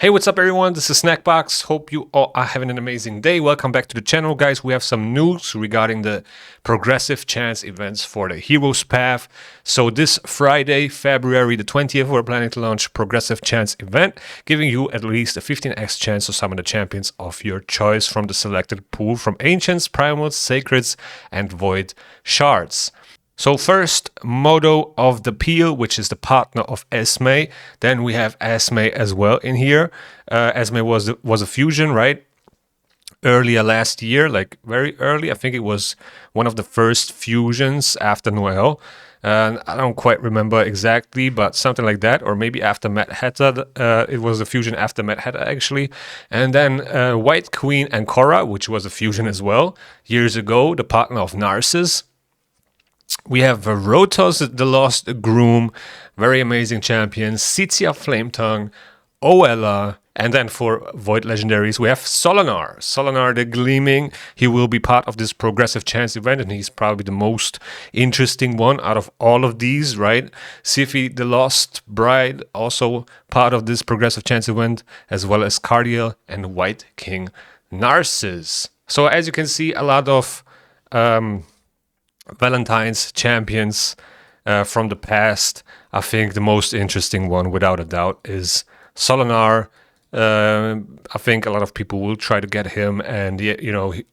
Hey, what's up everyone? This is Snackbox. Hope you all are having an amazing day. Welcome back to the channel, guys. We have some news regarding the progressive chance events for the Heroes Path. So this Friday, February the 20th, we're planning to launch progressive chance event, giving you at least a 15x chance to summon the champions of your choice from the selected pool from Ancients, Primals, Sacreds, and Void Shards. So first, Modo of the Peel, which is the partner of Esme. Then we have Esme as well in here. Esme was a fusion, right? Earlier last year, like very early. I think it was one of the first fusions after Noel. I don't quite remember exactly, but something like that. Or maybe after Mad Hatter. It was a fusion after Mad Hatter, actually. And then White Queen Ancora, which was a fusion as well, years ago, the partner of Narcissus. We have Rotos, the Lost Groom, very amazing champion, Sitia Flametongue, Oella, and then for Void Legendaries, we have Solanar. Solanar the Gleaming, he will be part of this progressive chance event, and he's probably the most interesting one out of all of these, right? Siphi the Lost Bride, also part of this progressive chance event, as well as Cardiel and White King Narcissus. So as you can see, a lot of Valentine's champions from the past. I think the most interesting one, without a doubt, is Solanar. I think a lot of people will try to get him, and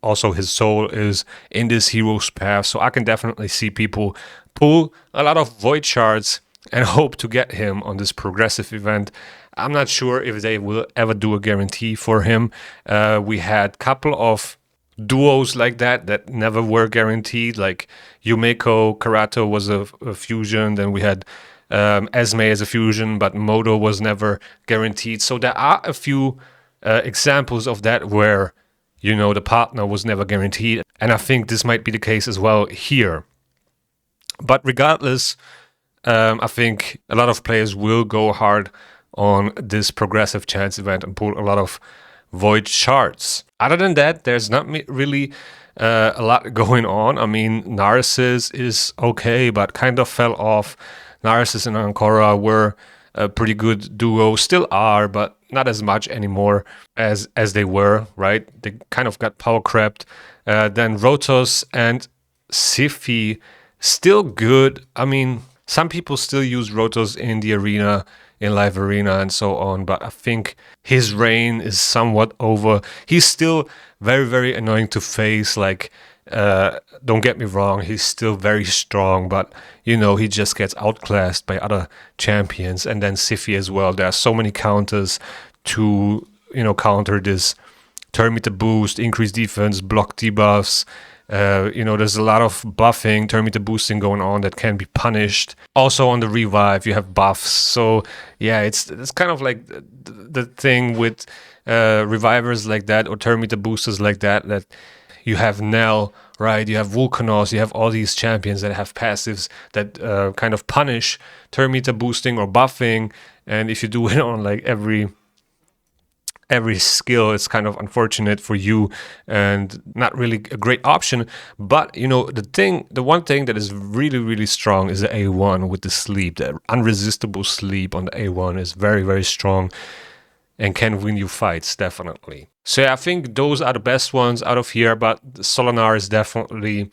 also his soul is in this Heroes Path, so I can definitely see people pull a lot of Void Shards and hope to get him on this progressive event. I'm not sure if they will ever do a guarantee for him. We had a couple of duos like that never were guaranteed, like Yumeko Karato was a fusion, then we had Esme as a fusion, but Modo was never guaranteed. So there are a few examples of that where the partner was never guaranteed, and I think this might be the case as well here. But regardless, I think a lot of players will go hard on this progressive chance event and pull a lot of Void Shards. Other than that, there's not really a lot going on. I mean, Narcissus is okay, but kind of fell off. Narcissus and Ancora were a pretty good duo, still are, but not as much anymore as they were, right? They kind of got power crept. Then Rotos and Siphi, still good. I mean, some people still use Rotos in the arena, in live arena and so on, but I think his reign is somewhat over. He's still very, very annoying to face. Like, don't get me wrong, he's still very strong, but he just gets outclassed by other champions. And then Siphi as well. There are so many counters to counter this turn meter boost, increase defense, block debuffs. There's a lot of buffing, turn meter boosting going on that can be punished. Also on the revive, you have buffs. So yeah, it's kind of like the thing with revivers like that, or turn meter boosters like that you have Nell, right? You have Vulcanos, you have all these champions that have passives that kind of punish turn meter boosting or buffing. And if you do it on like every skill, it's kind of unfortunate for you and not really a great option. But the one thing that is really, really strong is the A1 with the sleep. The unresistible sleep on the A1 is very, very strong and can win you fights, definitely. So yeah, I think those are the best ones out of here, but Solanar is definitely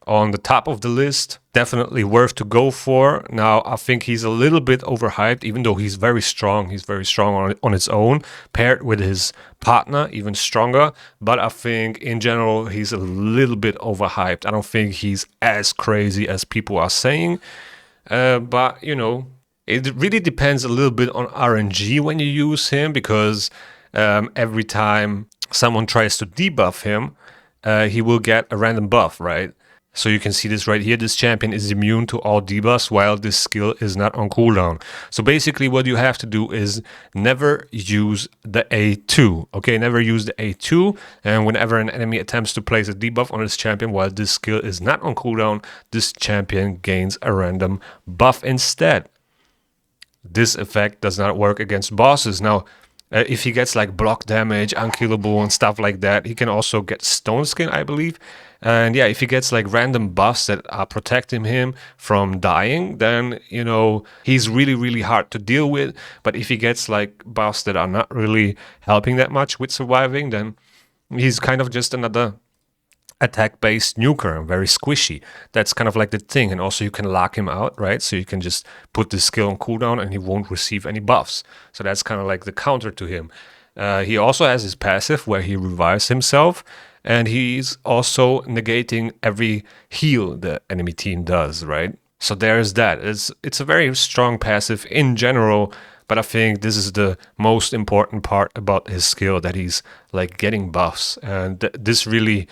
on the top of the list. Definitely worth to go for. Now, I think he's a little bit overhyped, even though he's very strong. He's very strong on its own, paired with his partner, even stronger. But I think, in general, he's a little bit overhyped. I don't think he's as crazy as people are saying. But, it really depends a little bit on RNG when you use him, because every time someone tries to debuff him, he will get a random buff, right? So you can see this right here. This champion is immune to all debuffs while this skill is not on cooldown. So basically what you have to do is never use the A2. Okay, never use the A2. And whenever an enemy attempts to place a debuff on this champion while this skill is not on cooldown, this champion gains a random buff instead. This effect does not work against bosses. Now, If he gets like block damage, unkillable and stuff like that, he can also get stone skin, I believe. And yeah, if he gets like random buffs that are protecting him from dying, then, you know, he's really, really hard to deal with. But if he gets like buffs that are not really helping that much with surviving, then he's kind of just another attack-based nuker, very squishy. That's kind of like the thing. And also you can lock him out, right? So you can just put the skill on cooldown and he won't receive any buffs. So that's kind of like the counter to him. He also has his passive where he revives himself, and he's also negating every heal the enemy team does, right? So there's that. It's a very strong passive in general, but I think this is the most important part about his skill, that he's like getting buffs, and this really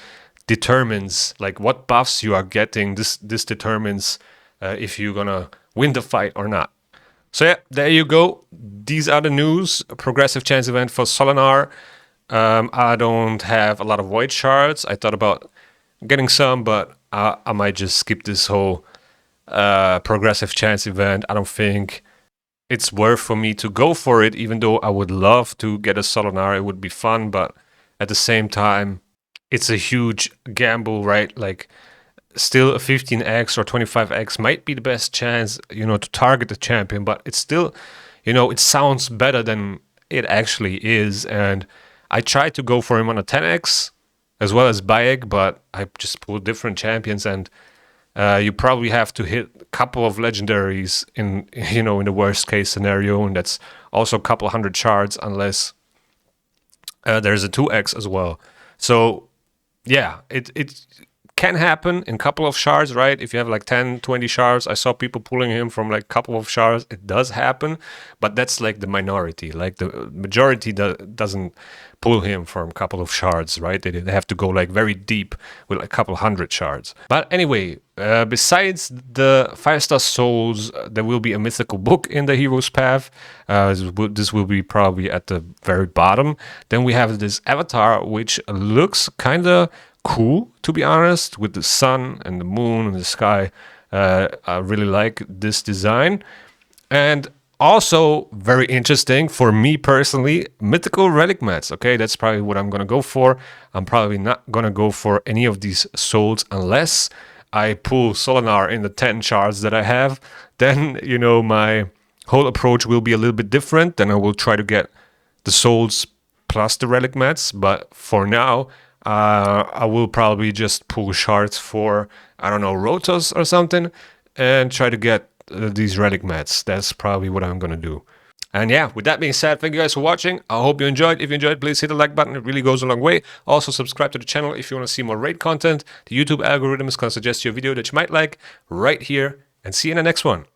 determines like what buffs you are getting. This determines if you're gonna win the fight or not. So yeah, there you go. These are the news. Progressive chance event for Solanar. I don't have a lot of void shards. I thought about getting some, but I might just skip this whole progressive chance event. I don't think it's worth for me to go for it, even though I would love to get a Solanar. It would be fun, but at the same time, it's a huge gamble, right? Like, still a 15x or 25x might be the best chance, you know, to target the champion, but it's still, you know, it sounds better than it actually is. And I tried to go for him on a 10x as well as Bayek, but I just pulled different champions, and you probably have to hit a couple of legendaries in, you know, in the worst case scenario, and that's also a couple hundred shards unless there's a 2x as well. So yeah, it can happen in a couple of shards, right? If you have like 10, 20 shards, I saw people pulling him from like a couple of shards. It does happen, but that's like the minority. Like the majority doesn't pull him from a couple of shards, right? They have to go like very deep with like a couple hundred shards. But anyway, besides the 5-star souls, there will be a mythical book in the hero's path. This will be probably at the very bottom. Then we have this avatar, which looks kind of cool, to be honest, with the sun and the moon and the sky. I really like this design. And also very interesting for me personally, mythical relic mats. Okay, that's probably what I'm gonna go for. I'm probably not gonna go for any of these souls unless I pull Solanar in the 10 shards that I have. Then, you know, my whole approach will be a little bit different. Then I will try to get the souls plus the relic mats. But for now, I will probably just pull shards for, I don't know, Rotos or something, and try to get these relic mats. That's probably what I'm gonna do. And yeah, with that being said, thank you guys for watching. I hope you enjoyed. If you enjoyed, please hit the like button. It really goes a long way. Also, subscribe to the channel if you want to see more raid content. The YouTube algorithm is gonna suggest you a video that you might like right here, and see you in the next one.